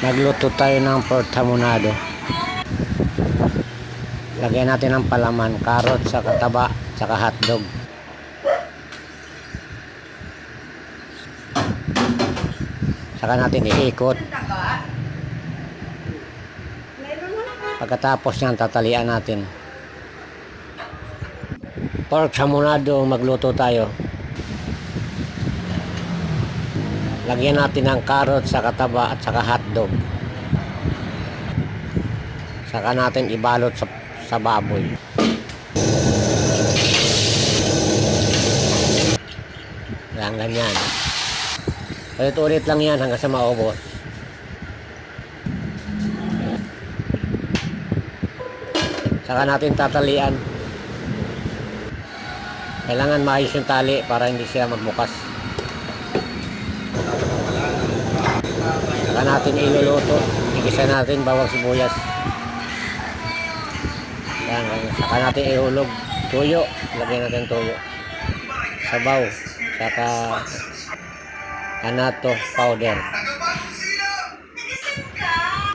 Magluto tayo ng pork hamonado. Lagyan natin ng palaman, carrot, saka taba, saka hotdog. Saka natin iikot. Pagkatapos niyan, tatalian natin. Pork hamonado, magluto tayo. Lagyan natin ng carrot, saka taba, at saka hotdog. Saka natin ibalot sa baboy. Yan, ganyan. Ulit-ulit lang yan hanggang sa maubos. Saka natin tatalian. Kailangan maayos yung tali para hindi siya magbukas. Saka natin iluluto. Igisa natin bawang sibuyas. Yan, saka natin ihulog. Tuyo. Lagyan natin tuyo. Sabaw. Saka anato powder.